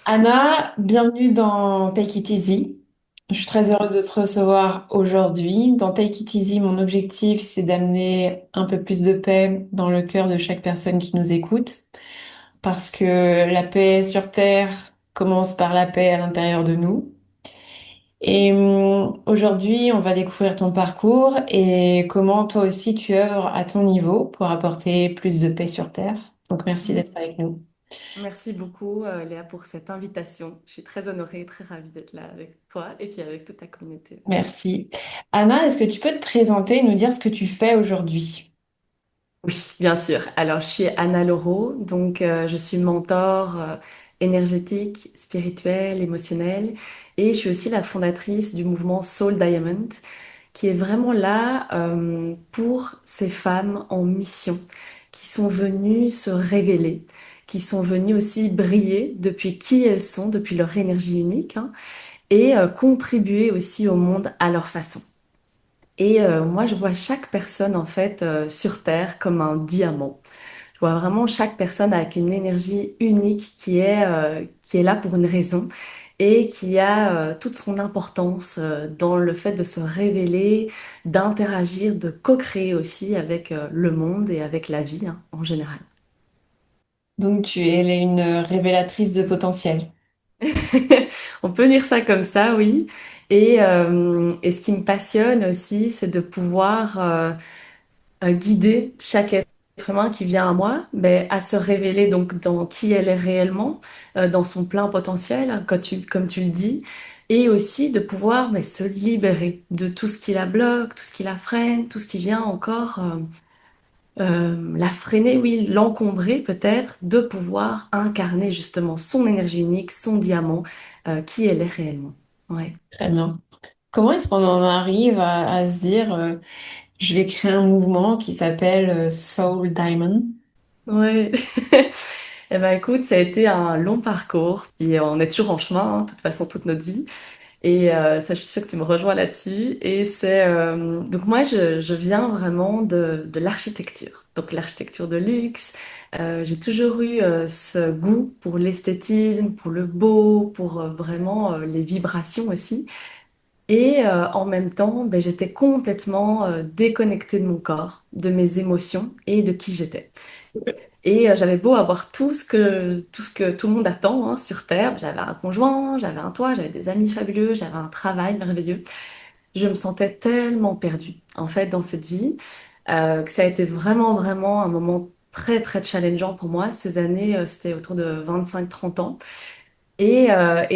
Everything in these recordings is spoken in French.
Anna, bienvenue dans Take It Easy. Je suis très heureuse de te recevoir aujourd'hui. Dans Take It Easy, mon objectif, c'est d'amener un peu plus de paix dans le cœur de chaque personne qui nous écoute. Parce que la paix sur Terre commence par la paix à l'intérieur de nous. Et aujourd'hui, on va découvrir ton parcours et comment toi aussi tu œuvres à ton niveau pour apporter plus de paix sur Terre. Donc merci Mhm. d'être avec nous. Merci beaucoup, Léa, pour cette invitation. Je suis très honorée et très ravie d'être là avec toi et puis avec toute ta communauté. Merci. Anna, est-ce que tu peux te présenter et nous dire ce que tu fais aujourd'hui? Oui, bien sûr. Alors, je suis Anna Laureau, donc je suis mentor énergétique, spirituel, émotionnel, et je suis aussi la fondatrice du mouvement Soul Diamond, qui est vraiment là pour ces femmes en mission, qui sont venues se révéler, qui sont venues aussi briller depuis qui elles sont, depuis leur énergie unique, hein, et contribuer aussi au monde à leur façon. Et moi, je vois chaque personne en fait sur Terre comme un diamant. Je vois vraiment chaque personne avec une énergie unique qui est là pour une raison et qui a toute son importance dans le fait de se révéler, d'interagir, de co-créer aussi avec le monde et avec la vie hein, en général. Donc, tu es une révélatrice de potentiel. On peut dire ça comme ça, oui. Et ce qui me passionne aussi, c'est de pouvoir guider chaque être humain qui vient à moi, mais à se révéler donc dans qui elle est réellement, dans son plein potentiel, hein, comme tu le dis, et aussi de pouvoir mais, se libérer de tout ce qui la bloque, tout ce qui la freine, tout ce qui vient encore la freiner, oui, l'encombrer peut-être, de pouvoir incarner justement son énergie unique, son diamant, qui elle est réellement. Ouais. Très bien. Comment est-ce qu'on en arrive à se dire, je vais créer un mouvement qui s'appelle Soul Diamond? Ouais. Eh ben écoute, ça a été un long parcours, puis on est toujours en chemin, hein, de toute façon, toute notre vie. Et ça, je suis sûre que tu me rejoins là-dessus. Et c'est donc moi, je viens vraiment de l'architecture, donc l'architecture de luxe. J'ai toujours eu ce goût pour l'esthétisme, pour le beau, pour vraiment les vibrations aussi. Et en même temps, ben, j'étais complètement déconnectée de mon corps, de mes émotions et de qui j'étais. Et j'avais beau avoir tout ce que tout le monde attend hein, sur Terre. J'avais un conjoint, j'avais un toit, j'avais des amis fabuleux, j'avais un travail merveilleux. Je me sentais tellement perdue, en fait, dans cette vie, que ça a été vraiment, vraiment un moment très, très challengeant pour moi. Ces années, c'était autour de 25-30 ans. Et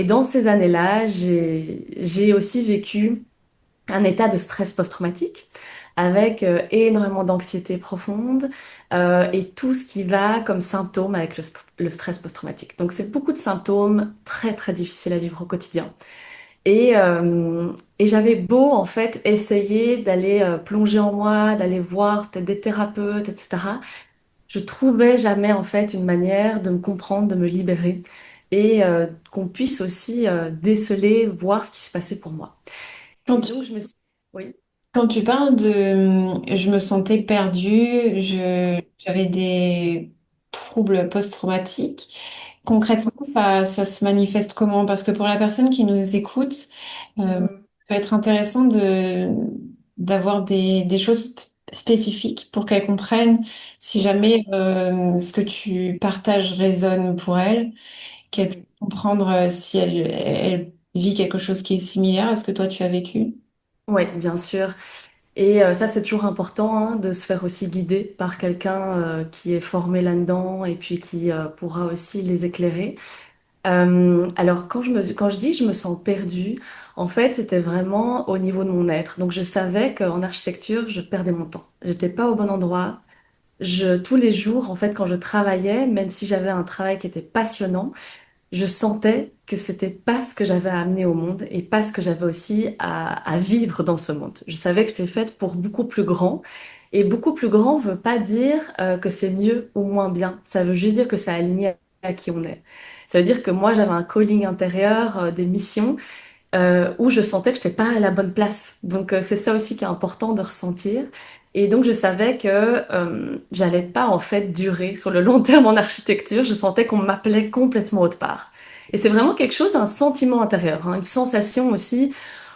dans ces années-là, j'ai aussi vécu un état de stress post-traumatique avec énormément d'anxiété profonde et tout ce qui va comme symptôme avec le stress post-traumatique. Donc c'est beaucoup de symptômes très très difficiles à vivre au quotidien. Et, euh, et j'avais beau en fait essayer d'aller plonger en moi, d'aller voir peut-être des thérapeutes, etc. Je trouvais jamais en fait une manière de me comprendre, de me libérer et qu'on puisse aussi déceler, voir ce qui se passait pour moi. Quand Et tu, donc je me suis... Oui. quand tu parles de je me sentais perdue, j'avais des troubles post-traumatiques. Concrètement, ça se manifeste comment? Parce que pour la personne qui nous écoute, ça Mhm. peut être intéressant d'avoir des choses spécifiques pour qu'elle comprenne si jamais ce que tu partages résonne pour elle, qu'elle puisse Mhm. comprendre si elle vit quelque chose qui est similaire à ce que toi tu as vécu. Oui, bien sûr. Et ça, c'est toujours important hein, de se faire aussi guider par quelqu'un qui est formé là-dedans et puis qui pourra aussi les éclairer. Alors, quand je dis je me sens perdue, en fait, c'était vraiment au niveau de mon être. Donc, je savais qu'en architecture, je perdais mon temps. J'étais pas au bon endroit. Tous les jours, en fait, quand je travaillais, même si j'avais un travail qui était passionnant, je sentais que c'était pas ce que j'avais à amener au monde et pas ce que j'avais aussi à vivre dans ce monde. Je savais que j'étais faite pour beaucoup plus grand. Et beaucoup plus grand veut pas dire que c'est mieux ou moins bien. Ça veut juste dire que c'est aligné à qui on est. Ça veut dire que moi, j'avais un calling intérieur, des missions où je sentais que j'étais pas à la bonne place. Donc, c'est ça aussi qui est important de ressentir. Et donc, je savais que j'allais pas en fait durer sur le long terme en architecture. Je sentais qu'on m'appelait complètement autre part. Et c'est vraiment quelque chose, un sentiment intérieur, hein, une sensation aussi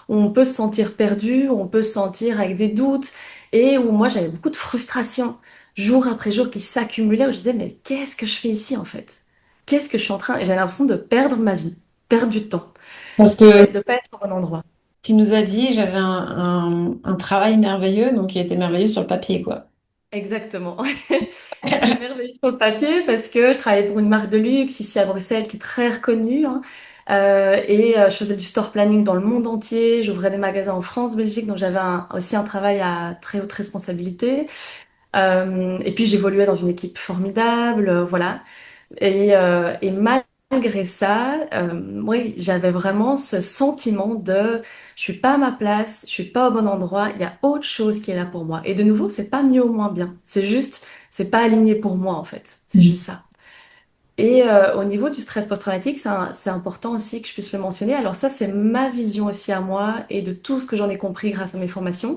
où on peut se sentir perdu, où on peut se sentir avec des doutes et où moi j'avais beaucoup de frustration jour après jour qui s'accumulaient où je disais mais qu'est-ce que je fais ici en fait? Qu'est-ce que je suis en train? Et j'avais l'impression de perdre ma vie, perdre du temps. Parce Ouais, que de pas être au bon endroit. tu nous as dit, j'avais un travail merveilleux, donc il était merveilleux sur le papier, quoi. Exactement. Il était merveilleux sur le papier parce que je travaillais pour une marque de luxe ici à Bruxelles qui est très reconnue, hein. Je faisais du store planning dans le monde entier. J'ouvrais des magasins en France, Belgique, donc j'avais aussi un travail à très haute responsabilité. Et puis j'évoluais dans une équipe formidable, voilà. Et malgré ça, oui, j'avais vraiment ce sentiment de je suis pas à ma place, je suis pas au bon endroit, il y a autre chose qui est là pour moi. Et de nouveau, c'est pas mieux ou moins bien, c'est juste, c'est pas aligné pour moi en fait, c'est Mm. juste ça. Au niveau du stress post-traumatique, c'est important aussi que je puisse le mentionner. Alors ça, c'est ma vision aussi à moi et de tout ce que j'en ai compris grâce à mes formations.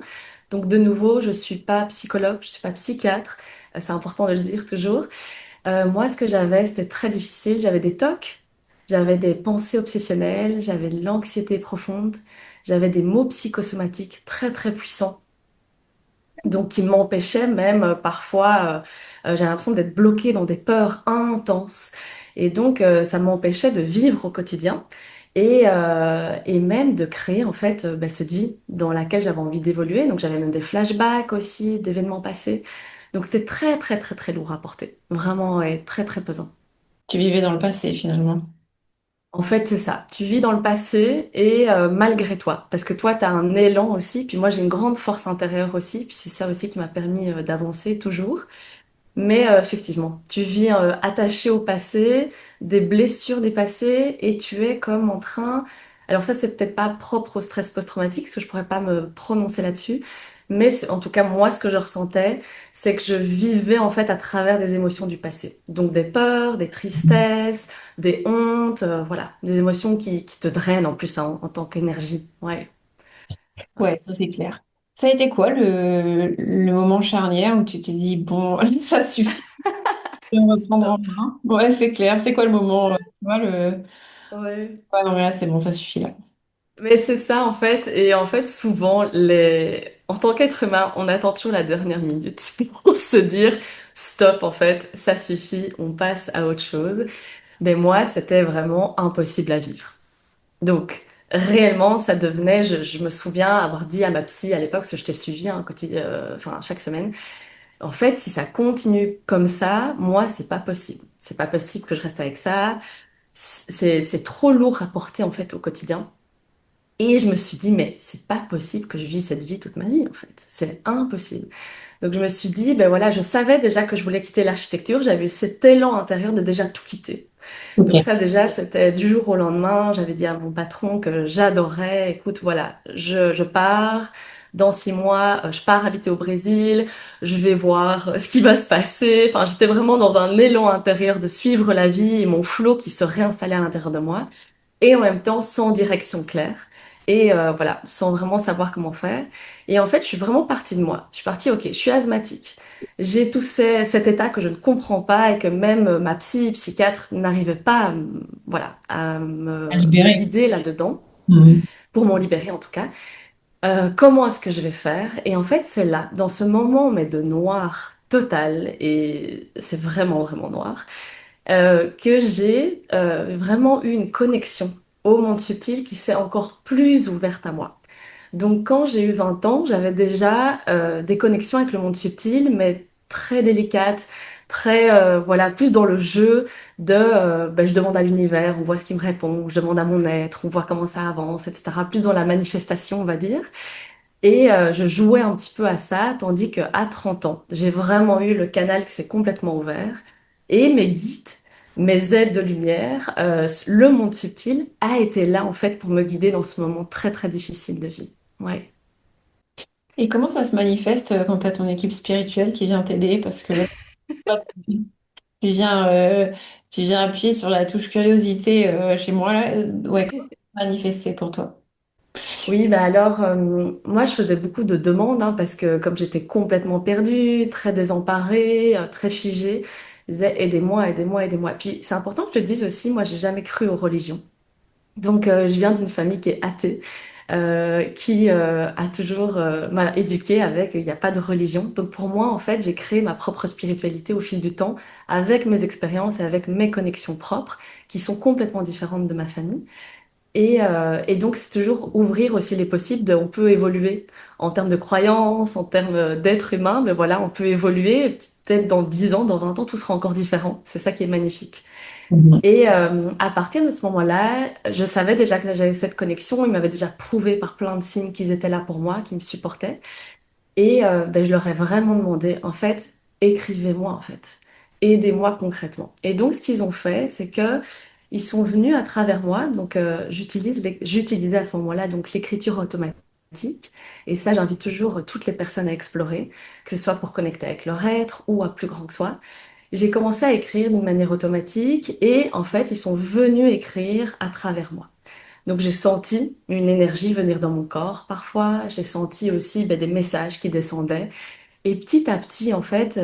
Donc de nouveau, je suis pas psychologue, je suis pas psychiatre, c'est important de le dire toujours. Moi, ce que j'avais, c'était très difficile. J'avais des TOC, j'avais des pensées obsessionnelles, j'avais de l'anxiété profonde, j'avais des maux psychosomatiques très très puissants, donc qui m'empêchaient même parfois, j'avais l'impression d'être bloquée dans des peurs intenses. Et donc, ça m'empêchait de vivre au quotidien et même de créer en fait cette vie dans laquelle j'avais envie d'évoluer. Donc, j'avais même des flashbacks aussi d'événements passés. Donc, c'était très très très très lourd à porter. Vraiment, ouais, très très pesant. Tu vivais dans le passé, finalement. En fait, c'est ça. Tu vis dans le passé et malgré toi. Parce que toi, tu as un élan aussi. Puis moi, j'ai une grande force intérieure aussi. Puis c'est ça aussi qui m'a permis d'avancer toujours. Mais effectivement, tu vis attaché au passé, des blessures des passés, et tu es comme en train. Alors ça, c'est peut-être pas propre au stress post-traumatique, parce que je pourrais pas me prononcer là-dessus. Mais en tout cas, moi, ce que je ressentais, c'est que je vivais en fait à travers des émotions du passé. Donc des peurs, des tristesses, des hontes, voilà, des émotions qui te drainent en plus hein, en tant qu'énergie. Ouais. Ouais. Ouais, ça c'est clair. Ça a été quoi le moment charnière où tu t'es dit, bon, ça suffit, je vais me reprendre en Stop. main? Ouais, c'est clair. C'est quoi le moment, tu vois, Ouais. Ouais, non, mais là, c'est bon, ça suffit, là. Mais c'est ça en fait, et en fait souvent en tant qu'être humain, on attend toujours la dernière minute pour se dire stop en fait, ça suffit, on passe à autre chose. Mais moi, c'était vraiment impossible à vivre. Donc réellement, ça devenait, je me souviens avoir dit à ma psy à l'époque, parce que je t'ai suivi enfin chaque semaine, en fait, si ça continue comme ça, moi, c'est pas possible. C'est pas possible que je reste avec ça. C'est trop lourd à porter en fait au quotidien. Et je me suis dit, mais c'est pas possible que je vis cette vie toute ma vie, en fait. C'est impossible. Donc je me suis dit, ben voilà, je savais déjà que je voulais quitter l'architecture. J'avais eu cet élan intérieur de déjà tout quitter. Donc Ok. ça déjà, c'était du jour au lendemain. J'avais dit à mon patron que j'adorais. Écoute, voilà, je pars. Dans 6 mois, je pars habiter au Brésil. Je vais voir ce qui va se passer. Enfin, j'étais vraiment dans un élan intérieur de suivre la vie et mon flot qui se réinstallait à l'intérieur de moi et en même temps sans direction claire et voilà, sans vraiment savoir comment faire. Et en fait, je suis vraiment partie de moi. Je suis partie, ok, je suis asthmatique. J'ai cet état que je ne comprends pas et que même ma psychiatre n'arrivait pas voilà, à À me libérer. guider là-dedans, Mhm. pour m'en libérer en tout cas. Comment est-ce que je vais faire? Et en fait, c'est là, dans ce moment, mais de noir total, et c'est vraiment, vraiment noir, que j'ai vraiment eu une connexion au monde subtil qui s'est encore plus ouverte à moi. Donc quand j'ai eu 20 ans, j'avais déjà des connexions avec le monde subtil, mais très délicates, très voilà, plus dans le jeu de je demande à l'univers, on voit ce qui me répond, je demande à mon être, on voit comment ça avance, etc. Plus dans la manifestation, on va dire. Et je jouais un petit peu à ça, tandis qu'à 30 ans, j'ai vraiment eu le canal qui s'est complètement ouvert. Et mes guides, mes aides de lumière, le monde subtil a été là en fait pour me guider dans ce moment très très difficile de vie. Ouais. Et comment ça se manifeste quand tu as ton équipe spirituelle qui vient t'aider? Parce que là, tu viens, euh, tu viens appuyer sur la touche curiosité chez moi, là. Ouais, comment ça se manifester pour toi? Oui, bah alors, moi, je faisais beaucoup de demandes hein, parce que comme j'étais complètement perdue, très désemparée, très figée, je disais aidez-moi, aidez-moi, aidez-moi. Puis c'est important que je te dise aussi, moi, j'ai jamais cru aux religions. Donc, je viens d'une famille qui est athée, qui a toujours m'a éduquée avec il n'y a pas de religion. Donc, pour moi, en fait, j'ai créé ma propre spiritualité au fil du temps avec mes expériences et avec mes connexions propres qui sont complètement différentes de ma famille. Et donc, c'est toujours ouvrir aussi les possibles. On peut évoluer en termes de croyances, en termes d'être humain. Mais voilà, on peut évoluer. Peut-être dans 10 ans, dans 20 ans, tout sera encore différent. C'est ça qui est magnifique. Mhm. Et à partir de ce moment-là, je savais déjà que j'avais cette connexion. Ils m'avaient déjà prouvé par plein de signes qu'ils étaient là pour moi, qu'ils me supportaient. Et ben, je leur ai vraiment demandé, en fait, écrivez-moi, en fait. Aidez-moi concrètement. Et donc, ce qu'ils ont fait, c'est que ils sont venus à travers moi. Donc, j'utilisais à ce moment-là donc l'écriture automatique. Et ça, j'invite toujours toutes les personnes à explorer, que ce soit pour connecter avec leur être ou à plus grand que soi. J'ai commencé à écrire d'une manière automatique et en fait, ils sont venus écrire à travers moi. Donc j'ai senti une énergie venir dans mon corps parfois, j'ai senti aussi ben, des messages qui descendaient et petit à petit en fait,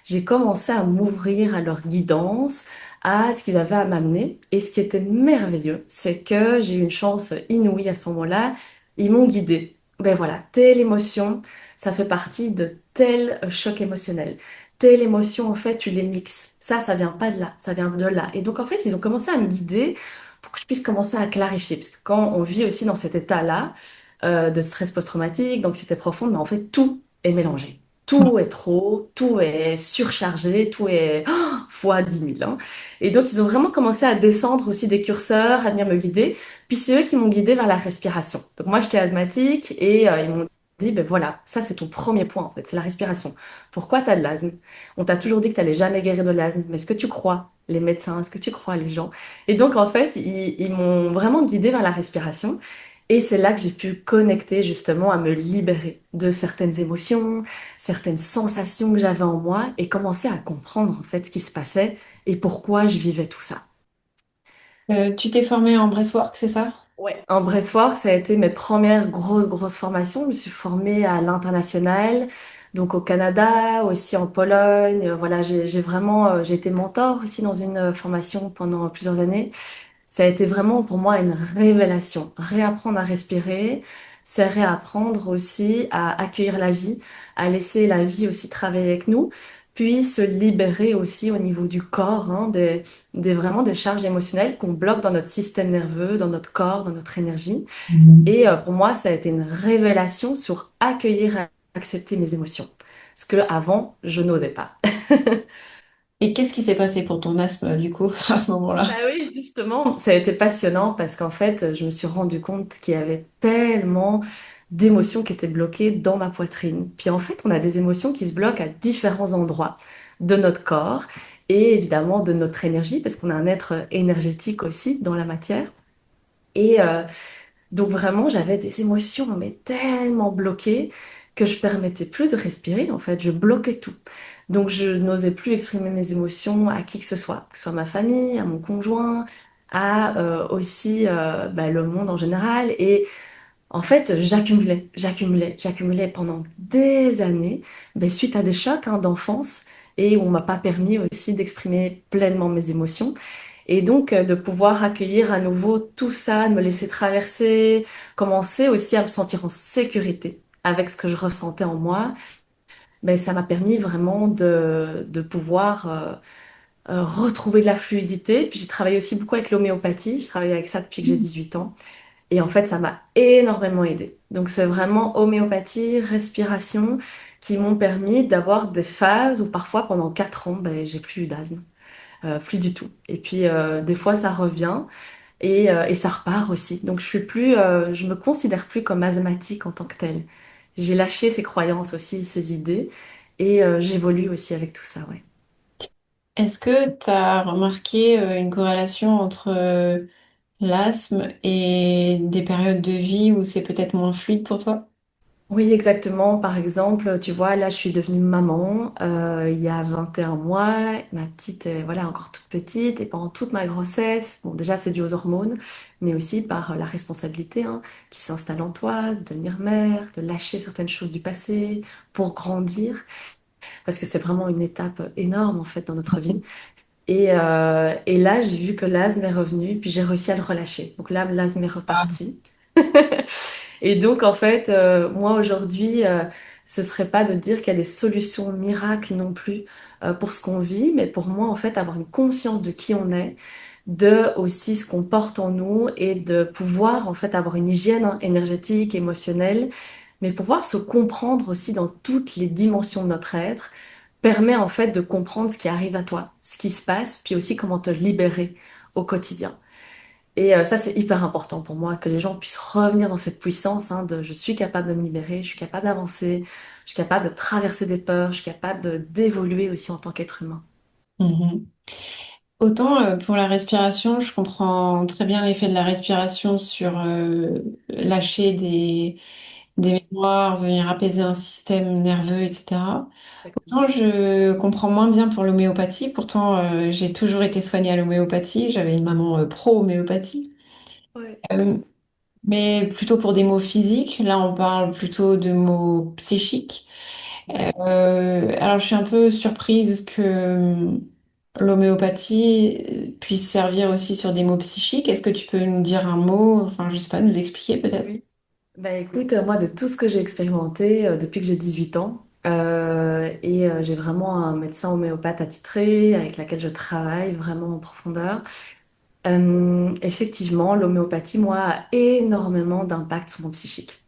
j'ai commencé à m'ouvrir à leur guidance, à ce qu'ils avaient à m'amener et ce qui était merveilleux, c'est que j'ai eu une chance inouïe à ce moment-là, ils m'ont guidée. Ben voilà, telle émotion, ça fait partie de tel choc émotionnel. Telle émotion, en fait, tu les mixes. Ça vient pas de là, ça vient de là. Et donc, en fait, ils ont commencé à me guider pour que je puisse commencer à clarifier. Parce que quand on vit aussi dans cet état-là, de stress post-traumatique, d'anxiété profonde, mais en fait, tout est mélangé. Tout est trop, tout est surchargé, tout est fois 10 000. Hein. Et donc, ils ont vraiment commencé à descendre aussi des curseurs, à venir me guider. Puis c'est eux qui m'ont guidée vers la respiration. Donc moi, j'étais asthmatique et ils m'ont dit, ben voilà, ça c'est ton premier point en fait, c'est la respiration. Pourquoi tu as de l'asthme? On t'a toujours dit que tu n'allais jamais guérir de l'asthme, mais est-ce que tu crois les médecins? Est-ce que tu crois les gens? Et donc en fait, ils m'ont vraiment guidée vers la respiration. Et c'est là que j'ai pu connecter justement à me libérer de certaines émotions, certaines sensations que j'avais en moi et commencer à comprendre en fait ce qui se passait et pourquoi je vivais tout ça. Tu t'es formée en breathwork, c'est ça? Ouais. En breathwork, ça a été mes premières grosses formations. Je me suis formée à l'international, donc au Canada, aussi en Pologne. Voilà, j'ai vraiment, j'ai été mentor aussi dans une formation pendant plusieurs années. Ça a été vraiment pour moi une révélation. Réapprendre à respirer, c'est réapprendre aussi à accueillir la vie, à laisser la vie aussi travailler avec nous, puis se libérer aussi au niveau du corps, hein, vraiment des charges émotionnelles qu'on bloque dans notre système nerveux, dans notre corps, dans notre énergie. Mhm. Et pour moi, ça a été une révélation sur accueillir et accepter mes émotions. Ce que avant, je n'osais pas. Et qu'est-ce qui s'est passé pour ton asthme, du coup, à ce moment-là? Bah oui, justement, ça a été passionnant parce qu'en fait, je me suis rendu compte qu'il y avait tellement d'émotions qui étaient bloquées dans ma poitrine. Puis en fait, on a des émotions qui se bloquent à différents endroits de notre corps et évidemment de notre énergie parce qu'on a un être énergétique aussi dans la matière. Et donc vraiment, j'avais des émotions mais tellement bloquées que je permettais plus de respirer. En fait, je bloquais tout. Donc je n'osais plus exprimer mes émotions à qui que ce soit ma famille, à mon conjoint, à aussi bah, le monde en général. Et en fait, j'accumulais pendant des années, ben, suite à des chocs hein, d'enfance et où on m'a pas permis aussi d'exprimer pleinement mes émotions. Et donc, de pouvoir accueillir à nouveau tout ça, de me laisser traverser, commencer aussi à me sentir en sécurité avec ce que je ressentais en moi, ben, ça m'a permis vraiment de pouvoir retrouver de la fluidité. Puis j'ai travaillé aussi beaucoup avec l'homéopathie, je travaille avec ça depuis que j'ai 18 ans. Et en fait, ça m'a énormément aidé. Donc, c'est vraiment homéopathie, respiration qui m'ont permis d'avoir des phases où parfois, pendant 4 ans, ben, j'ai plus eu d'asthme, plus du tout. Et puis, des fois, ça revient et ça repart aussi. Donc, je me considère plus comme asthmatique en tant que telle. J'ai lâché ces croyances aussi, ces idées, et j'évolue aussi avec tout ça, ouais. Est-ce que tu as remarqué une corrélation entre l'asthme et des périodes de vie où c'est peut-être moins fluide pour toi? Oui, exactement. Par exemple, tu vois, là, je suis devenue maman il y a 21 mois. Ma petite, voilà, encore toute petite. Et pendant toute ma grossesse, bon, déjà, c'est dû aux hormones, mais aussi par la responsabilité hein, qui s'installe en toi, de devenir mère, de lâcher certaines choses du passé pour grandir. Parce que c'est vraiment une étape énorme, en fait, dans notre vie. Et là, j'ai vu que l'asthme est revenu, puis j'ai réussi à le relâcher. Donc là, l'asthme est reparti. Et donc, en fait, moi, aujourd'hui, ce serait pas de dire qu'il y a des solutions miracles non plus pour ce qu'on vit, mais pour moi, en fait, avoir une conscience de qui on est, de aussi ce qu'on porte en nous et de pouvoir, en fait, avoir une hygiène hein, énergétique, émotionnelle, mais pouvoir se comprendre aussi dans toutes les dimensions de notre être, permet, en fait, de comprendre ce qui arrive à toi, ce qui se passe, puis aussi comment te libérer au quotidien. Et ça, c'est hyper important pour moi, que les gens puissent revenir dans cette puissance hein, de je suis capable de me libérer, je suis capable d'avancer, je suis capable de traverser des peurs, je suis capable d'évoluer aussi en tant qu'être humain. Mhm. Autant pour la respiration, je comprends très bien l'effet de la respiration sur lâcher des Ouais, mémoires, venir apaiser un système nerveux, etc. exactement. Autant je comprends moins bien pour l'homéopathie. Pourtant, j'ai toujours été soignée à l'homéopathie. J'avais une maman pro-homéopathie. Ouais, Euh, mais plutôt pour des mots physiques. Là, on parle plutôt de mots psychiques. ouais. Alors, je suis un peu surprise que l'homéopathie puisse servir aussi sur des mots psychiques. Est-ce que tu peux nous dire un mot, enfin, je sais pas, nous expliquer peut-être? Oui. Bah écoute, moi, de tout ce que j'ai expérimenté depuis que j'ai 18 ans, j'ai vraiment un médecin homéopathe attitré avec laquelle je travaille vraiment en profondeur. Effectivement, l'homéopathie, moi, a énormément d'impact sur mon psychique.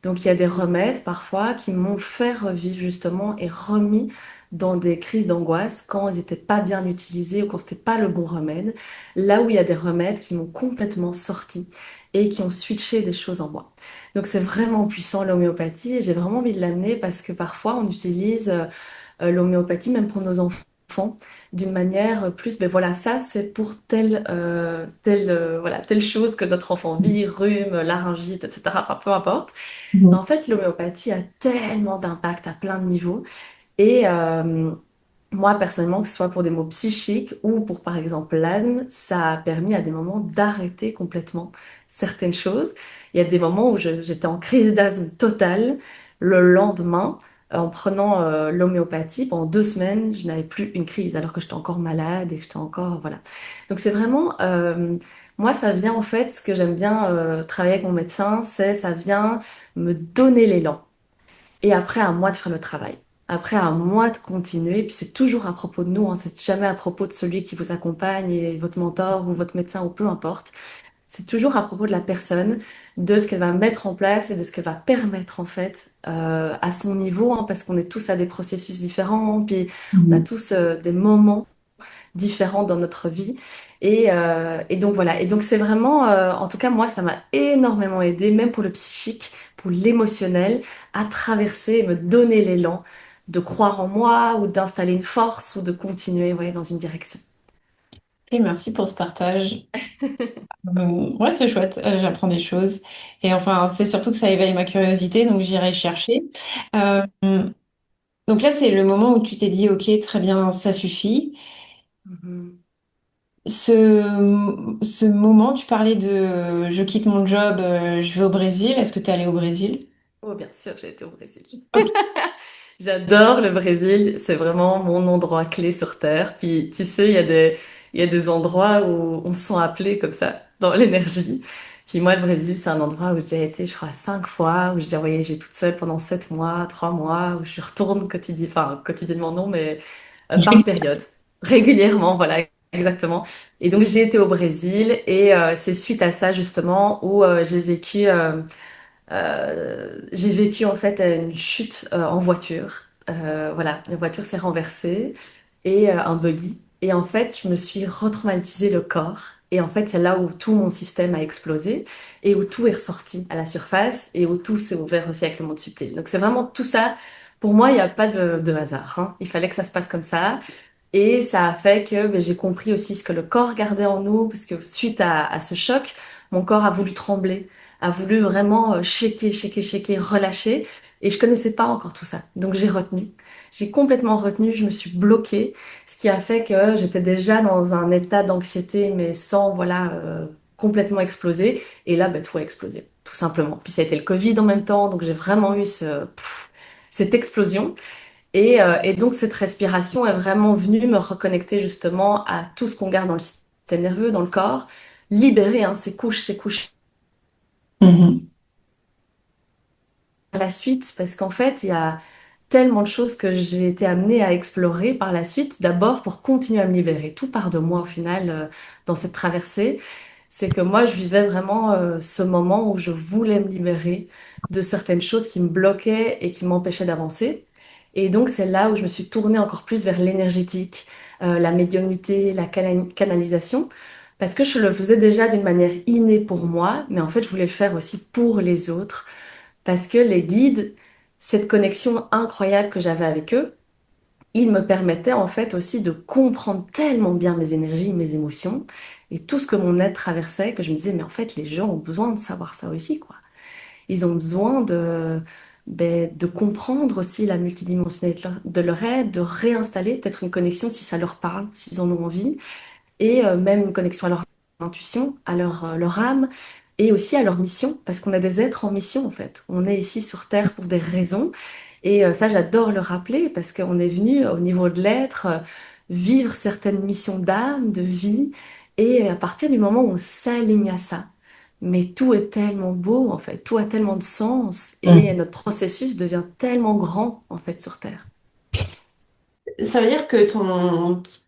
Donc il y a des remèdes parfois qui m'ont fait revivre justement et remis dans des crises d'angoisse quand ils n'étaient pas bien utilisés ou quand c'était pas le bon remède. Là où il y a des remèdes qui m'ont complètement sorti et qui ont switché des choses en moi. Donc c'est vraiment puissant l'homéopathie et j'ai vraiment envie de l'amener parce que parfois on utilise l'homéopathie même pour nos enfants d'une manière plus, ben voilà, ça c'est pour voilà, telle chose que notre enfant vit, rhume, laryngite, etc. Enfin, peu importe. En fait, l'homéopathie a tellement d'impact à plein de niveaux. Et moi, personnellement, que ce soit pour des maux psychiques ou pour, par exemple, l'asthme, ça a permis à des moments d'arrêter complètement certaines choses. Il y a des moments où j'étais en crise d'asthme totale. Le lendemain, en prenant l'homéopathie, pendant 2 semaines, je n'avais plus une crise alors que j'étais encore malade et que j'étais encore... Voilà. Donc c'est vraiment... moi, ça vient en fait, ce que j'aime bien travailler avec mon médecin, c'est ça vient me donner l'élan. Et après, à moi de faire le travail. Après, à moi de continuer. Puis c'est toujours à propos de nous, hein. C'est jamais à propos de celui qui vous accompagne et votre mentor ou votre médecin ou peu importe. C'est toujours à propos de la personne, de ce qu'elle va mettre en place et de ce qu'elle va permettre en fait à son niveau, hein, parce qu'on est tous à des processus différents, puis on a Mhm. tous des moments différents dans notre vie. Et donc voilà. Et donc c'est vraiment, en tout cas moi, ça m'a énormément aidé, même pour le psychique, pour l'émotionnel, à traverser et me donner l'élan de croire en moi ou d'installer une force ou de continuer, ouais, dans une direction. Et merci pour ce partage. Ouais, c'est chouette, j'apprends des choses. Et enfin, c'est surtout que ça éveille ma curiosité, donc j'irai chercher. Euh, donc là, c'est le moment où tu t'es dit, ok, très bien, ça suffit. Mhm. Ce moment, tu parlais de je quitte mon job, je vais au Brésil. Est-ce que tu es allé au Brésil? Oh, bien sûr, j'ai été au Brésil. Ok. J'adore le Brésil, c'est vraiment mon endroit clé sur Terre. Puis tu sais, il y a des endroits où on se sent appelé comme ça, dans l'énergie. Puis moi, le Brésil, c'est un endroit où j'ai été, je crois, 5 fois, où j'ai déjà voyagé toute seule pendant 7 mois, 3 mois, où je retourne enfin, quotidiennement non, mais par période, régulièrement, voilà, exactement. Et donc j'ai été au Brésil et c'est suite à ça justement où j'ai vécu en fait une chute en voiture. Voilà, une voiture s'est renversée et un buggy. Et en fait, je me suis retraumatisé le corps. Et en fait, c'est là où tout mon système a explosé et où tout est ressorti à la surface et où tout s'est ouvert aussi avec le monde subtil. Donc c'est vraiment tout ça. Pour moi, il n'y a pas de hasard, hein. Il fallait que ça se passe comme ça. Et ça a fait que ben, j'ai compris aussi ce que le corps gardait en nous, parce que suite à ce choc, mon corps a voulu trembler, a voulu vraiment shaker, shaker, shaker, relâcher. Et je connaissais pas encore tout ça. Donc j'ai retenu. J'ai complètement retenu, je me suis bloquée, ce qui a fait que j'étais déjà dans un état d'anxiété, mais sans, voilà, complètement exploser. Et là, bah, tout a explosé, tout simplement. Puis ça a été le Covid en même temps, donc j'ai vraiment eu cette explosion. Et donc, cette respiration est vraiment venue me reconnecter justement à tout ce qu'on garde dans le système nerveux, dans le corps, libérer hein, ces couches Mhm. à la suite, parce qu'en fait, il y a tellement de choses que j'ai été amenée à explorer par la suite, d'abord pour continuer à me libérer. Tout part de moi au final dans cette traversée. C'est que moi, je vivais vraiment ce moment où je voulais me libérer de certaines choses qui me bloquaient et qui m'empêchaient d'avancer. Et donc, c'est là où je me suis tournée encore plus vers l'énergétique, la médiumnité, la canalisation, parce que je le faisais déjà d'une manière innée pour moi, mais en fait, je voulais le faire aussi pour les autres parce que les guides, cette connexion incroyable que j'avais avec eux, ils me permettaient en fait aussi de comprendre tellement bien mes énergies, mes émotions et tout ce que mon être traversait que je me disais, mais en fait, les gens ont besoin de savoir ça aussi, quoi. Ils ont besoin de comprendre aussi la multidimensionnalité de leur être, de réinstaller peut-être une connexion si ça leur parle, s'ils en ont envie et même une connexion à leur intuition, à leur âme et aussi à leur mission, parce qu'on est des êtres en mission en fait. On est ici sur Terre pour des raisons et ça j'adore le rappeler parce qu'on est venu au niveau de l'être vivre certaines missions d'âme, de vie et à partir du moment où on s'aligne à ça. Mais tout est tellement beau en fait, tout a tellement de sens et Mhm. notre processus devient tellement grand en fait sur Terre. Ça veut dire que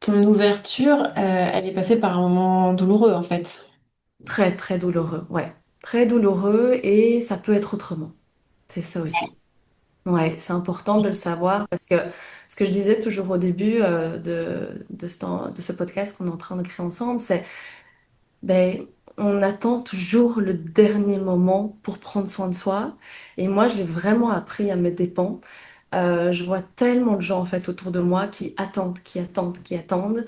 ton ouverture, elle est passée par un moment douloureux, en fait. Très très douloureux, ouais. Très douloureux et ça peut être autrement. C'est ça aussi. Ouais, c'est important de le savoir parce que ce que je disais toujours au début de ce podcast qu'on est en train de créer ensemble, c'est ben, on attend toujours le dernier moment pour prendre soin de soi. Et moi, je l'ai vraiment appris à mes dépens. Je vois tellement de gens en fait autour de moi qui attendent, qui attendent, qui attendent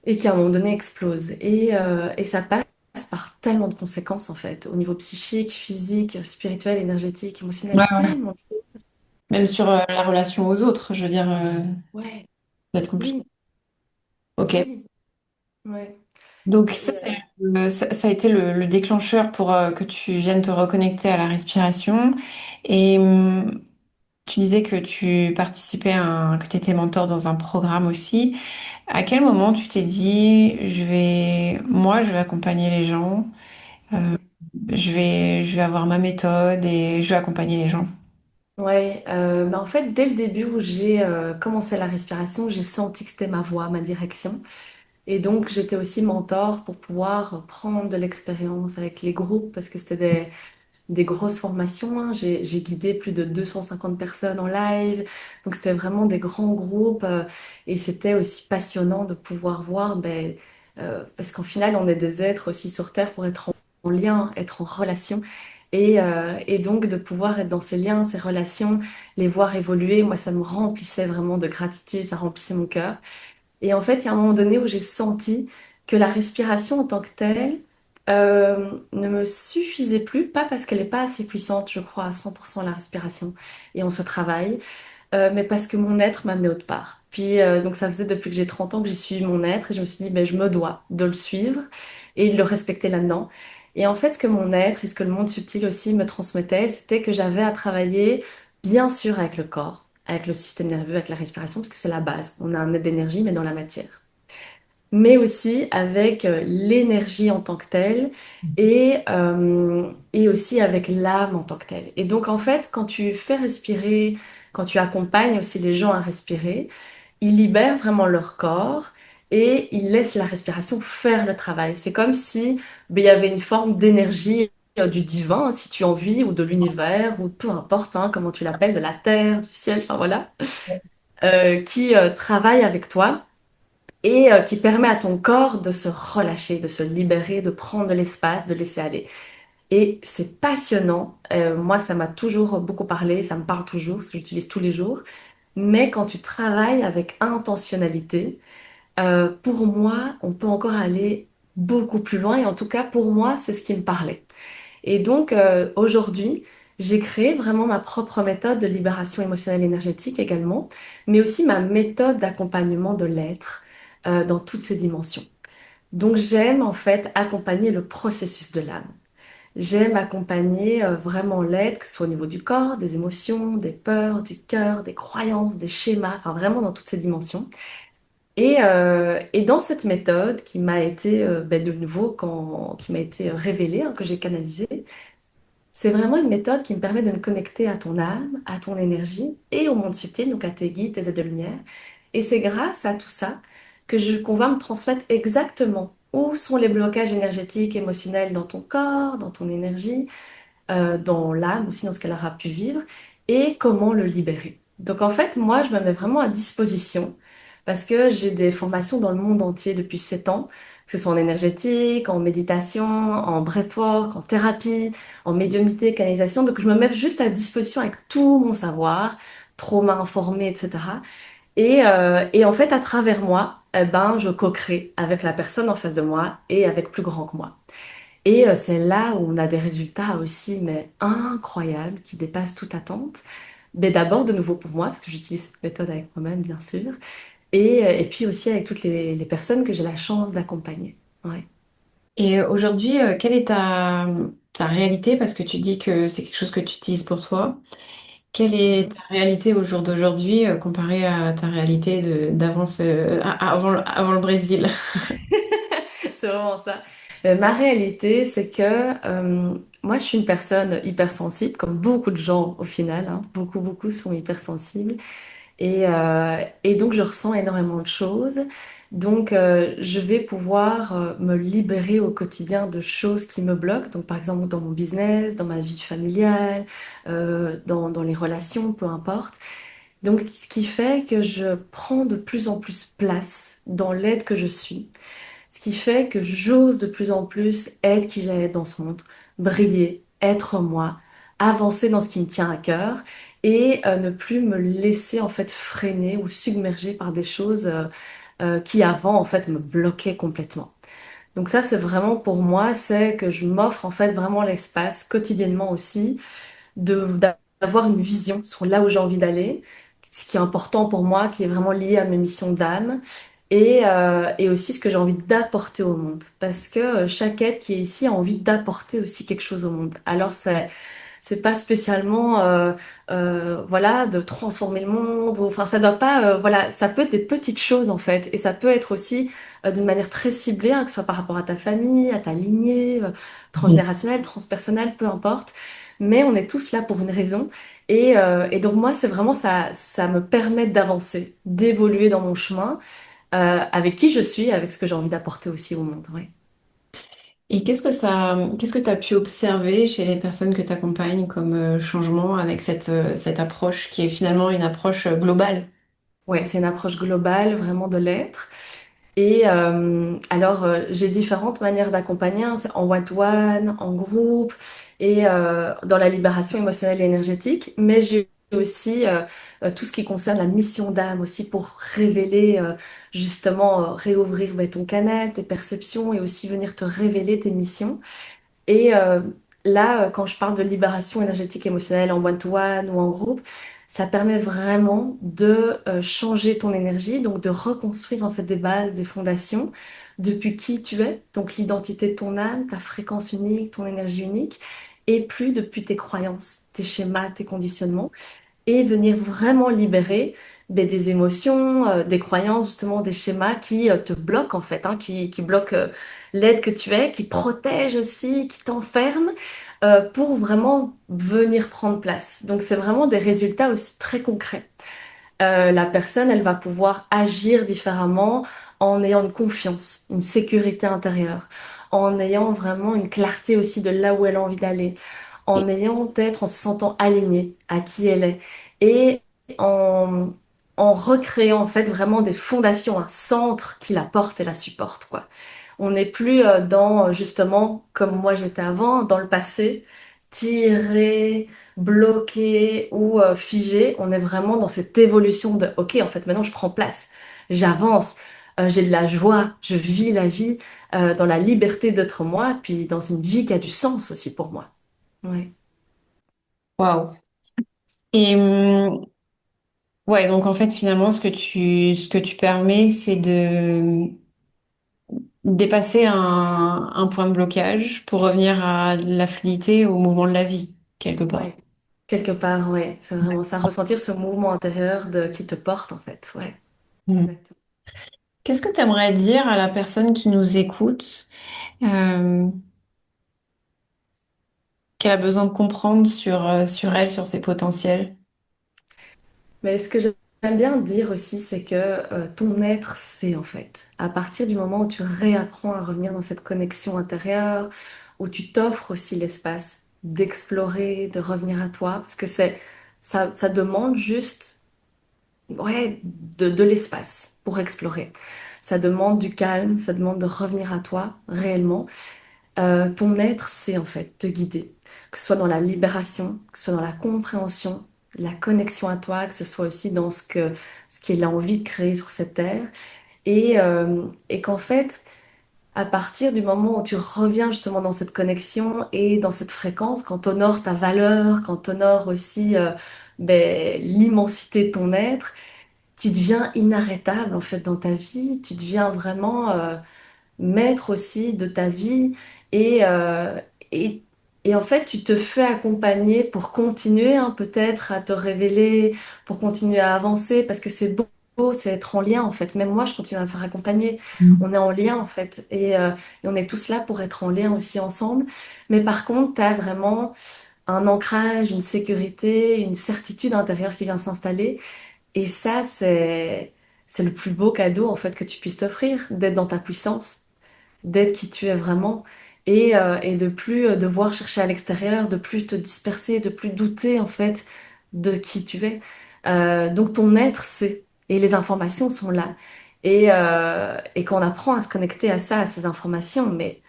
et qui à un moment donné explosent. Et ça passe par tellement de conséquences en fait, au niveau psychique, physique, spirituel, énergétique, Ouais, émotionnel, ouais. tellement. Même sur la relation aux autres, je veux dire, Ouais, ça va être compliqué. oui, Ok. oui, ouais. Donc ça, Et, ça a été le déclencheur pour que tu viennes te reconnecter à la respiration. Et tu disais que tu participais que tu étais mentor dans un programme aussi. À quel moment tu t'es dit, moi, je vais accompagner les gens, euh, je vais avoir ma méthode et je vais accompagner les gens. ouais, bah en fait, dès le début où j'ai commencé la respiration, j'ai senti que c'était ma voie, ma direction. Et donc, j'étais aussi mentor pour pouvoir prendre de l'expérience avec les groupes parce que c'était des grosses formations, hein. J'ai guidé plus de 250 personnes en live. Donc, c'était vraiment des grands groupes. Et c'était aussi passionnant de pouvoir voir, ben, parce qu'en final, on est des êtres aussi sur Terre pour être en lien, être en relation. Et donc, de pouvoir être dans ces liens, ces relations, les voir évoluer, moi, ça me remplissait vraiment de gratitude, ça remplissait mon cœur. Et en fait, il y a un moment donné où j'ai senti que la respiration en tant que telle ne me suffisait plus, pas parce qu'elle n'est pas assez puissante, je crois à 100% la respiration, et on se travaille, mais parce que mon être m'a amené autre part. Puis, donc ça faisait depuis que j'ai 30 ans que j'ai suivi mon être, et je me suis dit, ben, je me dois de le suivre et de le respecter là-dedans. Et en fait, ce que mon être et ce que le monde subtil aussi me transmettait, c'était que j'avais à travailler, bien sûr, avec le corps, avec le système nerveux, avec la respiration, parce que c'est la base. On a un net d'énergie, mais dans la matière, mais aussi avec l'énergie en tant que telle et aussi avec l'âme en tant que telle. Et donc, en fait, quand tu fais respirer, quand tu accompagnes aussi les gens à respirer, ils libèrent vraiment leur corps et ils laissent la respiration faire le travail. C'est comme si ben, il y avait une forme d'énergie du divin, si tu en vis, ou de l'univers, ou peu importe hein, comment tu l'appelles, de la terre, du ciel, enfin voilà, qui travaille avec toi et qui permet à ton corps de se relâcher, de se libérer, de prendre de l'espace, de laisser aller. Et c'est passionnant. Moi, ça m'a toujours beaucoup parlé, ça me parle toujours, parce que j'utilise tous les jours. Mais quand tu travailles avec intentionnalité, pour moi, on peut encore aller beaucoup plus loin. Et en tout cas, pour moi, c'est ce qui me parlait. Et donc, aujourd'hui, j'ai créé vraiment ma propre méthode de libération émotionnelle énergétique également, mais aussi ma méthode d'accompagnement de l'être dans toutes ses dimensions. Donc, j'aime en fait accompagner le processus de l'âme. J'aime accompagner vraiment l'être, que ce soit au niveau du corps, des émotions, des peurs, du cœur, des croyances, des schémas, enfin vraiment dans toutes ces dimensions. Et dans cette méthode qui m'a été, de nouveau, qui m'a été révélée, hein, que j'ai canalisée, c'est vraiment une méthode qui me permet de me connecter à ton âme, à ton énergie et au monde subtil, donc à tes guides, tes aides de lumière. Et c'est grâce à tout ça qu'on va me transmettre exactement où sont les blocages énergétiques, émotionnels dans ton corps, dans ton énergie, dans l'âme aussi, dans ce qu'elle aura pu vivre, et comment le libérer. Donc en fait, moi, je me mets vraiment à disposition parce que j'ai des formations dans le monde entier depuis 7 ans, que ce soit en énergétique, en méditation, en breathwork, en thérapie, en médiumnité, canalisation. Donc je me mets juste à disposition avec tout mon savoir, trauma informé, etc. Et en fait, à travers moi, eh ben, je co-crée avec la personne en face de moi et avec plus grand que moi. Et c'est là où on a des résultats aussi, mais incroyables, qui dépassent toute attente. Mais d'abord, de nouveau pour moi, parce que j'utilise cette méthode avec moi-même, bien sûr. Et puis aussi avec toutes les personnes que j'ai la chance d'accompagner. Ouais. Et aujourd'hui, quelle est ta réalité? Parce que tu dis que c'est quelque chose que tu utilises pour toi. Quelle est Mhm. ta réalité au jour d'aujourd'hui comparée à ta réalité d'avance, avant le Brésil? C'est vraiment ça. Ma réalité, c'est que moi, je suis une personne hypersensible, comme beaucoup de gens au final, hein. Beaucoup, beaucoup sont hypersensibles. Et donc, je ressens énormément de choses. Donc, je vais pouvoir me libérer au quotidien de choses qui me bloquent. Donc, par exemple, dans mon business, dans ma vie familiale, dans les relations, peu importe. Donc, ce qui fait que je prends de plus en plus place dans l'aide que je suis. Ce qui fait que j'ose de plus en plus être qui j'ai dans ce monde, briller, être moi, avancer dans ce qui me tient à cœur et ne plus me laisser en fait freiner ou submerger par des choses qui avant en fait me bloquaient complètement. Donc ça c'est vraiment pour moi, c'est que je m'offre en fait vraiment l'espace quotidiennement aussi d'avoir une vision sur là où j'ai envie d'aller, ce qui est important pour moi, qui est vraiment lié à mes missions d'âme, et aussi ce que j'ai envie d'apporter au monde. Parce que chaque être qui est ici a envie d'apporter aussi quelque chose au monde. Alors c'est pas spécialement voilà de transformer le monde ou enfin ça doit pas voilà ça peut être des petites choses en fait et ça peut être aussi d'une manière très ciblée hein, que ce soit par rapport à ta famille à ta lignée transgénérationnelle transpersonnelle peu importe mais on est tous là pour une raison et donc moi c'est vraiment ça me permet d'avancer d'évoluer dans mon chemin avec qui je suis avec ce que j'ai envie d'apporter aussi au monde ouais. Et qu'est-ce que tu as pu observer chez les personnes que tu accompagnes comme changement avec cette approche qui est finalement une approche globale? Ouais, c'est une approche globale vraiment de l'être. Et alors, j'ai différentes manières d'accompagner, hein, c'est en one-to-one, en groupe et dans la libération émotionnelle et énergétique. Mais j'ai aussi tout ce qui concerne la mission d'âme aussi pour révéler, justement, réouvrir ton canal, tes perceptions et aussi venir te révéler tes missions. Et là, quand je parle de libération énergétique émotionnelle en one-to-one ou en groupe, ça permet vraiment de changer ton énergie, donc de reconstruire en fait des bases, des fondations depuis qui tu es, donc l'identité de ton âme, ta fréquence unique, ton énergie unique, et plus depuis tes croyances, tes schémas, tes conditionnements et venir vraiment libérer des émotions, des croyances, justement, des schémas qui te bloquent en fait, hein, qui bloquent l'aide que tu es, qui protègent aussi, qui t'enferment pour vraiment venir prendre place. Donc c'est vraiment des résultats aussi très concrets. La personne, elle va pouvoir agir différemment en ayant une confiance, une sécurité intérieure, en ayant vraiment une clarté aussi de là où elle a envie d'aller, en ayant peut-être en se sentant alignée à qui elle est et en, en recréant en fait vraiment des fondations, un centre qui la porte et la supporte, quoi. On n'est plus dans justement comme moi j'étais avant, dans le passé, tiré, bloqué ou figé. On est vraiment dans cette évolution de OK, en fait, maintenant je prends place, j'avance, j'ai de la joie, je vis la vie dans la liberté d'être moi, puis dans une vie qui a du sens aussi pour moi. Ouais, Waouh. Et ouais, donc en fait, finalement, ce que tu permets, c'est de dépasser un point de blocage pour revenir à la fluidité, au mouvement de la vie, quelque part. ouais. Quelque part, ouais. C'est vraiment ça. Ressentir ce mouvement intérieur qui te porte, en fait. Ouais, Mm. exactement. Qu'est-ce que tu aimerais dire à la personne qui nous écoute, euh, qu'elle a besoin de comprendre sur elle, sur ses potentiels? Mais ce que j'aime bien dire aussi, c'est que ton être, c'est en fait, à partir du moment où tu réapprends à revenir dans cette connexion intérieure, où tu t'offres aussi l'espace d'explorer, de revenir à toi, parce que ça demande juste, ouais, de l'espace pour explorer. Ça demande du calme, ça demande de revenir à toi réellement. Ton être, c'est en fait te guider, que ce soit dans la libération, que ce soit dans la compréhension, la connexion à toi, que ce soit aussi dans ce qu'il a envie de créer sur cette terre. Et qu'en fait, à partir du moment où tu reviens justement dans cette connexion et dans cette fréquence, quand tu honores ta valeur, quand tu honores aussi l'immensité de ton être, tu deviens inarrêtable en fait dans ta vie, tu deviens vraiment maître aussi de ta vie et, euh, et, et en fait tu te fais accompagner pour continuer hein, peut-être à te révéler, pour continuer à avancer parce que c'est beau, c'est être en lien en fait. Même moi je continue à me faire accompagner, on est en lien en fait et on est tous là pour être en lien aussi ensemble. Mais par contre tu as vraiment un ancrage, une sécurité, une certitude intérieure qui vient s'installer et ça c'est le plus beau cadeau en fait que tu puisses t'offrir, d'être dans ta puissance, d'être qui tu es vraiment et de plus devoir chercher à l'extérieur, de plus te disperser, de plus douter en fait de qui tu es. Donc ton être, c'est, et les informations sont là. Et quand on apprend à se connecter à ça, à ces informations, mais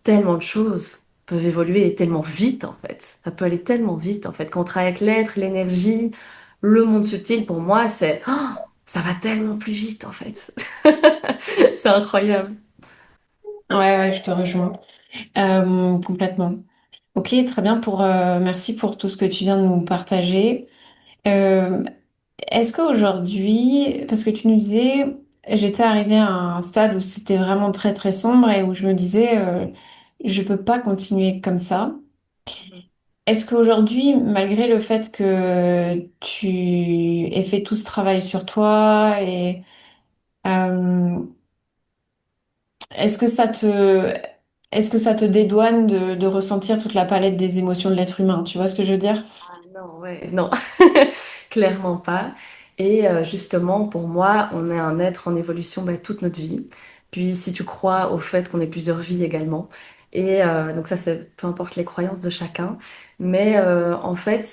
tellement de choses peuvent évoluer tellement vite en fait. Ça peut aller tellement vite en fait. Quand on travaille avec l'être, l'énergie, le monde subtil, pour moi, ça va tellement plus vite en fait. C'est incroyable. Ouais, ouais, je te rejoins. Complètement. Ok, très bien merci pour tout ce que tu viens de nous partager. Euh, Est-ce qu'aujourd'hui, parce que tu nous disais, j'étais arrivée à un stade où c'était vraiment très très sombre et où je me disais, je peux pas continuer comme ça. Est-ce qu'aujourd'hui, malgré le fait que tu aies fait tout ce travail sur toi et euh, est-ce que est-ce que ça te dédouane de ressentir toute la palette des émotions de l'être humain? Tu vois ce que je veux dire? Ah non, ouais, non, clairement pas. Et justement, pour moi, on est un être en évolution toute notre vie. Puis si tu crois au fait qu'on ait plusieurs vies également. Et donc ça, c'est peu importe les croyances de chacun. Mais en fait,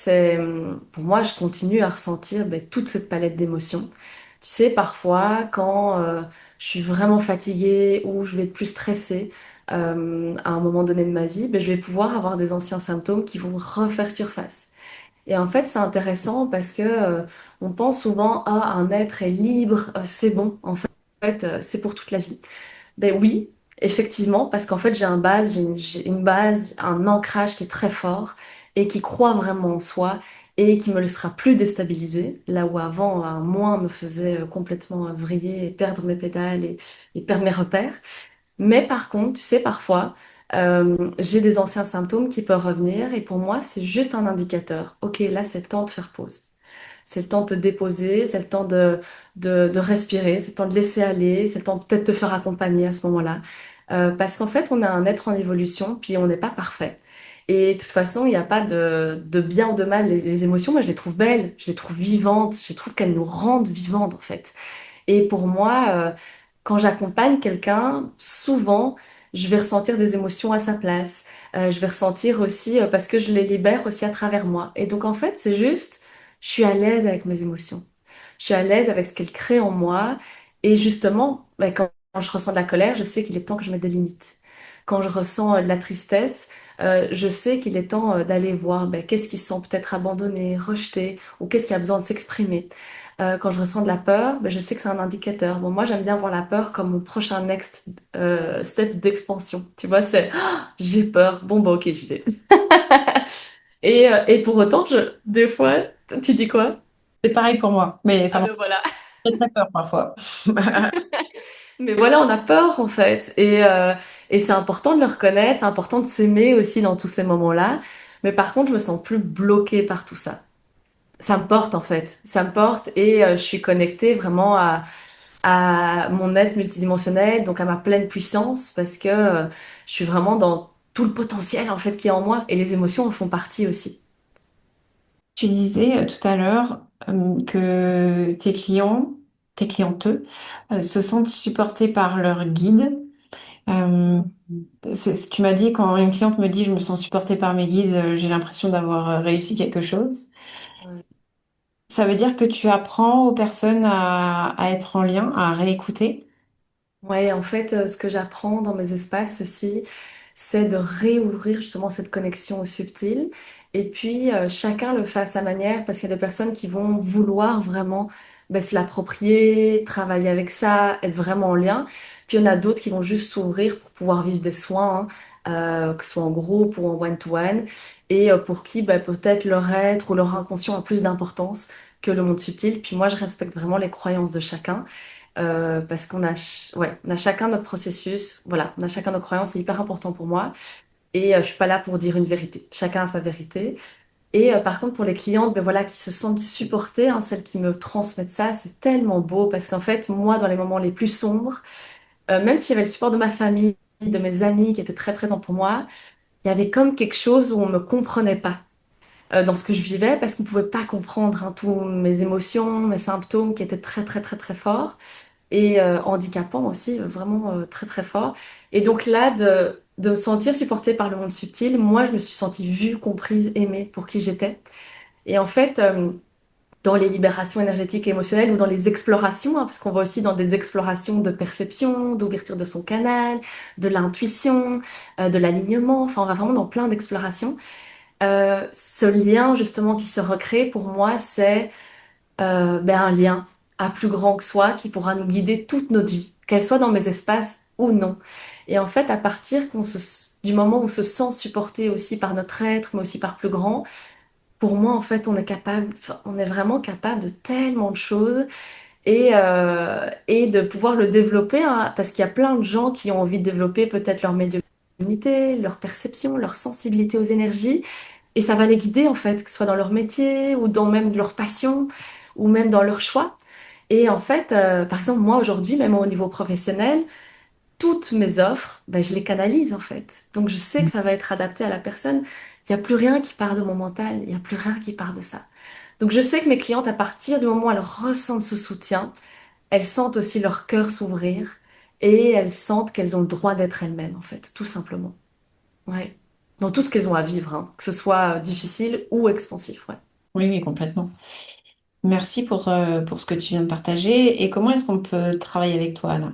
pour moi, je continue à ressentir toute cette palette d'émotions. Tu sais, parfois, quand je suis vraiment fatiguée ou je vais être plus stressée à un moment donné de ma vie, je vais pouvoir avoir des anciens symptômes qui vont refaire surface. Et en fait, c'est intéressant parce que on pense souvent à un être est libre, c'est bon. En fait, c'est pour toute la vie. Ben oui, effectivement, parce qu'en fait, j'ai une base, un ancrage qui est très fort et qui croit vraiment en soi et qui me laissera plus déstabiliser. Là où avant, un moins me faisait complètement vriller et perdre mes pédales et perdre mes repères. Mais par contre, tu sais, parfois, j'ai des anciens symptômes qui peuvent revenir et pour moi, c'est juste un indicateur. Ok, là, c'est le temps de faire pause. C'est le temps de te déposer, c'est le temps de respirer, c'est le temps de laisser aller, c'est le temps peut-être de te faire accompagner à ce moment-là. Parce qu'en fait, on a un être en évolution, puis on n'est pas parfait. Et de toute façon, il n'y a pas de bien ou de mal. Les émotions, moi, je les trouve belles, je les trouve vivantes, je trouve qu'elles nous rendent vivantes, en fait. Et pour moi, quand j'accompagne quelqu'un, souvent, je vais ressentir des émotions à sa place. Je vais ressentir aussi, parce que je les libère aussi à travers moi. Et donc, en fait, c'est juste, je suis à l'aise avec mes émotions. Je suis à l'aise avec ce qu'elles créent en moi. Et justement, quand je ressens de la colère, je sais qu'il est temps que je mette des limites. Quand je ressens de la tristesse, je sais qu'il est temps d'aller voir qu'est-ce qui se sent peut-être abandonné, rejeté, ou qu'est-ce qui a besoin de s'exprimer. Quand je ressens de la peur, je sais que c'est un indicateur. Bon, moi, j'aime bien voir la peur comme mon prochain next step d'expansion. Tu vois, c'est j'ai peur. Bon, bah, ok, j'y vais. Et pour autant, des fois, tu dis quoi? C'est pareil pour moi, mais ça Ah m'a ben voilà. fait très peur parfois. Mais voilà, on a peur en fait. Et c'est important de le reconnaître, c'est important de s'aimer aussi dans tous ces moments-là. Mais par contre, je me sens plus bloquée par tout ça. Ça me porte en fait. Ça me porte et je suis connectée vraiment à mon être multidimensionnel, donc à ma pleine puissance, parce que je suis vraiment dans tout le potentiel en fait qui est en moi. Et les émotions en font partie aussi. Tu disais tout à l'heure que tes clients, tes clientes, se sentent supportés par leur guide. Euh, Tu m'as dit quand une cliente me dit je me sens supportée par mes guides, j'ai l'impression d'avoir réussi quelque chose. Ouais. Ça veut dire que tu apprends aux personnes à être en lien, à réécouter. Ouais, en fait, ce que j'apprends dans mes espaces aussi, c'est de réouvrir justement cette connexion au subtil. Et puis, chacun le fait à sa manière, parce qu'il y a des personnes qui vont vouloir vraiment se l'approprier, travailler avec ça, être vraiment en lien. Puis, il y en a d'autres qui vont juste s'ouvrir pour pouvoir vivre des soins, que ce soit en groupe ou en one-to-one, et pour qui peut-être leur être ou leur inconscient a plus d'importance que le monde subtil. Puis moi, je respecte vraiment les croyances de chacun. Parce qu'on a, ouais, on a chacun notre processus, voilà, on a chacun nos croyances, c'est hyper important pour moi. Et je suis pas là pour dire une vérité. Chacun a sa vérité. Et par contre, pour les clientes, voilà, qui se sentent supportées, hein, celles qui me transmettent ça, c'est tellement beau parce qu'en fait, moi, dans les moments les plus sombres, même si j'avais le support de ma famille, de mes amis qui étaient très présents pour moi, il y avait comme quelque chose où on me comprenait pas. Dans ce que je vivais parce qu'on pouvait pas comprendre hein, tous mes émotions, mes symptômes qui étaient très très très très forts et handicapant aussi, vraiment très très fort. Et donc là, de me sentir supportée par le monde subtil, moi, je me suis sentie vue, comprise, aimée pour qui j'étais. Et en fait, dans les libérations énergétiques et émotionnelles ou dans les explorations, hein, parce qu'on va aussi dans des explorations de perception, d'ouverture de son canal, de l'intuition, de l'alignement, enfin, on va vraiment dans plein d'explorations. Ce lien justement qui se recrée, pour moi, c'est un lien à plus grand que soi qui pourra nous guider toute notre vie, qu'elle soit dans mes espaces ou non. Et en fait, à partir du moment où on se sent supporté aussi par notre être, mais aussi par plus grand, pour moi, en fait, on est capable, enfin, on est vraiment capable de tellement de choses et de pouvoir le développer, hein, parce qu'il y a plein de gens qui ont envie de développer peut-être leur médiumnité, leur perception, leur sensibilité aux énergies. Et ça va les guider en fait, que ce soit dans leur métier ou dans même leur passion ou même dans leur choix. Et en fait, par exemple, moi aujourd'hui, même au niveau professionnel, toutes mes offres, je les canalise en fait. Donc je sais que ça va être adapté à la personne. Il n'y a plus rien qui part de mon mental, il n'y a plus rien qui part de ça. Donc je sais que mes clientes, à partir du moment où elles ressentent ce soutien, elles sentent aussi leur cœur s'ouvrir et elles sentent qu'elles ont le droit d'être elles-mêmes en fait, tout simplement. Ouais. Dans tout ce qu'elles ont à vivre, hein, que ce soit difficile ou expansif, ouais. Oui, oui, complètement. Merci pour ce que tu viens de partager. Et comment est-ce qu'on peut travailler avec toi, Anna?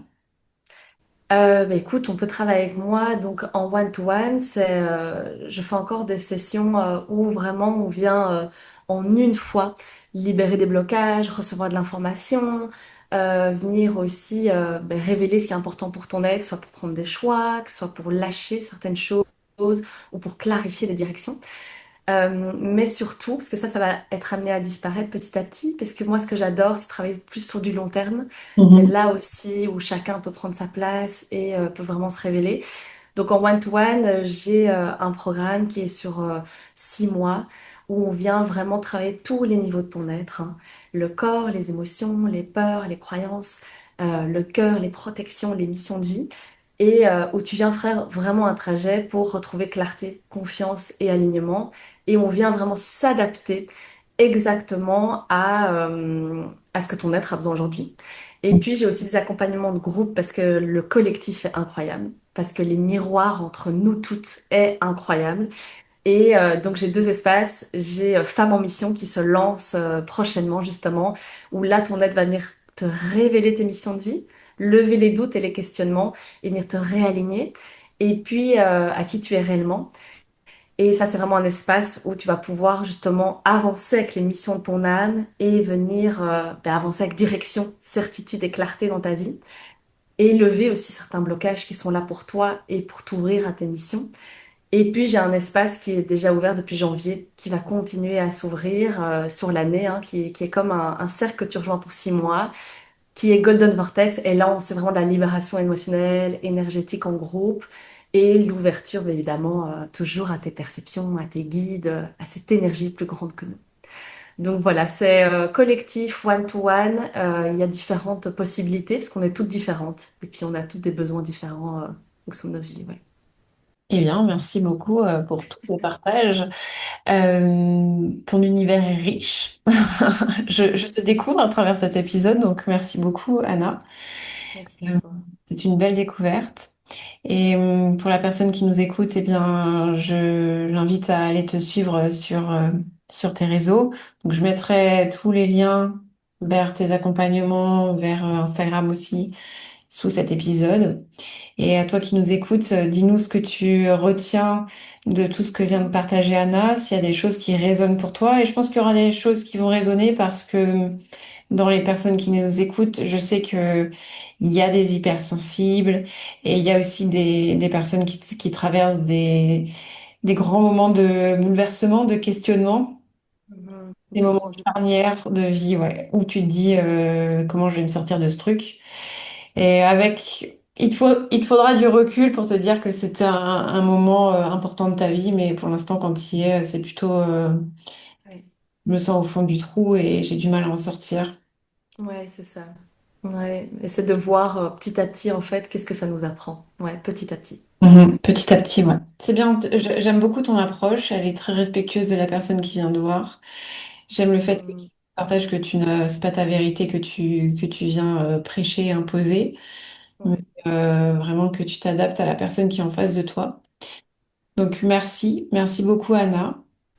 Écoute, on peut travailler avec moi donc en one-to-one. Je fais encore des sessions où vraiment on vient en une fois libérer des blocages, recevoir de l'information, venir aussi révéler ce qui est important pour ton être, soit pour prendre des choix, que ce soit pour lâcher certaines choses ou pour clarifier les directions. Mais surtout, parce que ça va être amené à disparaître petit à petit, parce que moi, ce que j'adore, c'est travailler plus sur du long terme. C'est Mhm. là aussi où chacun peut prendre sa place et peut vraiment se révéler. Donc en one-to-one, j'ai un programme qui est sur 6 mois, où on vient vraiment travailler tous les niveaux de ton être, hein. Le corps, les émotions, les peurs, les croyances, le cœur, les protections, les missions de vie et où tu viens faire vraiment un trajet pour retrouver clarté, confiance et alignement. Et on vient vraiment s'adapter exactement à ce que ton être a besoin aujourd'hui. Et puis j'ai aussi des accompagnements de groupe parce que le collectif est incroyable, parce que les miroirs entre nous toutes est incroyable. Et donc j'ai deux espaces. J'ai Femmes en mission qui se lance prochainement justement, où là ton aide va venir te révéler tes missions de vie, lever les doutes et les questionnements et venir te réaligner. Et puis à qui tu es réellement. Et ça c'est vraiment un espace où tu vas pouvoir justement avancer avec les missions de ton âme et venir avancer avec direction, certitude et clarté dans ta vie. Et lever aussi certains blocages qui sont là pour toi et pour t'ouvrir à tes missions. Et puis j'ai un espace qui est déjà ouvert depuis janvier, qui va continuer à s'ouvrir sur l'année, hein, qui est comme un cercle que tu rejoins pour 6 mois, qui est Golden Vortex. Et là, c'est vraiment de la libération émotionnelle, énergétique en groupe, et l'ouverture, bien évidemment, toujours à tes perceptions, à tes guides, à cette énergie plus grande que nous. Donc voilà, c'est collectif, one-to-one. Il y a différentes possibilités, parce qu'on est toutes différentes. Et puis on a toutes des besoins différents en fonction de nos vies. Ouais. Eh bien, merci beaucoup pour tous ces partages. Ton univers est riche. Je te découvre à travers cet épisode, donc merci beaucoup, Anna. Merci à Euh, toi. C'est une belle découverte. Et pour la personne qui nous écoute, eh bien, je l'invite à aller te suivre sur tes réseaux. Donc, je mettrai tous les liens vers tes accompagnements, vers Instagram aussi, sous cet épisode. Et à toi qui nous écoutes, dis-nous ce que tu retiens de tout ce que vient de partager Anna, s'il y a des choses qui résonnent pour toi. Et je pense qu'il y aura des choses qui vont résonner parce que dans les personnes qui nous écoutent, je sais que il y a des hypersensibles et il y a aussi des personnes qui traversent des grands moments de bouleversement, de questionnement, Mhm. des De moments transit. charnières de vie, ouais, où tu te dis comment je vais me sortir de ce truc. Et avec, il te faudra du recul pour te dire que c'était un moment important de ta vie, mais pour l'instant, quand il y est, c'est plutôt, Ouais, je me sens au fond du trou et j'ai du mal à en sortir. ouais, c'est ça. Ouais, et c'est de voir petit à petit, en fait, qu'est-ce que ça nous apprend. Ouais, petit à petit. Mhm. Petit à petit, ouais. C'est bien, j'aime beaucoup ton approche, elle est très respectueuse de la personne qui vient de voir. J'aime le fait que tu Mhm. partages que c'est pas ta vérité que tu viens prêcher, imposer, mais Ouais. vraiment que tu t'adaptes à la personne qui est en face de toi. Donc merci beaucoup Anna.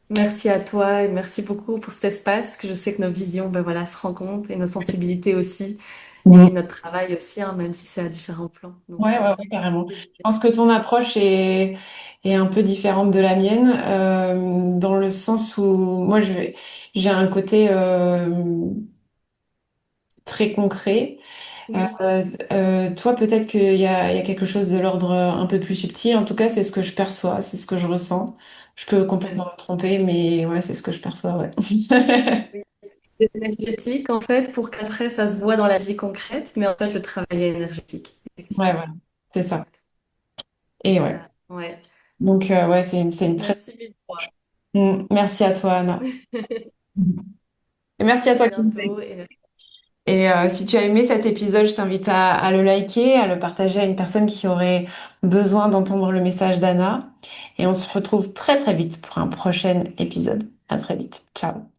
Merci à toi et merci beaucoup pour cet espace, que je sais que nos visions, ben voilà, se rencontrent et nos sensibilités aussi, Mhm. et notre travail aussi, hein, même si c'est à différents plans. Donc, Ouais, carrément. Je n'hésitez pense que ton approche est un peu différente de la mienne, dans le sens où j'ai un côté très concret. Oui, Toi, peut-être il y a quelque chose de l'ordre un peu plus subtil. En tout cas, c'est ce que je perçois, c'est ce que je ressens. Je peux complètement ouais. me tromper, mais ouais, c'est ce que je perçois, ouais. Oui. C'est énergétique, en fait, pour qu'après, ça se voit dans la vie concrète, mais en fait, le travail est énergétique, Ouais, effectivement. voilà, c'est ça. Exact. Et ouais. Voilà. Ouais. Donc, ouais, c'est une très... Merci mille fois. Merci à toi, Anna. Et merci à À toi qui nous bientôt écoutes. et Et si tu as aimé cet épisode, je t'invite à le liker, à le partager à une personne qui aurait besoin d'entendre le message d'Anna. Et on se retrouve très très vite pour un prochain épisode. À très vite. Ciao.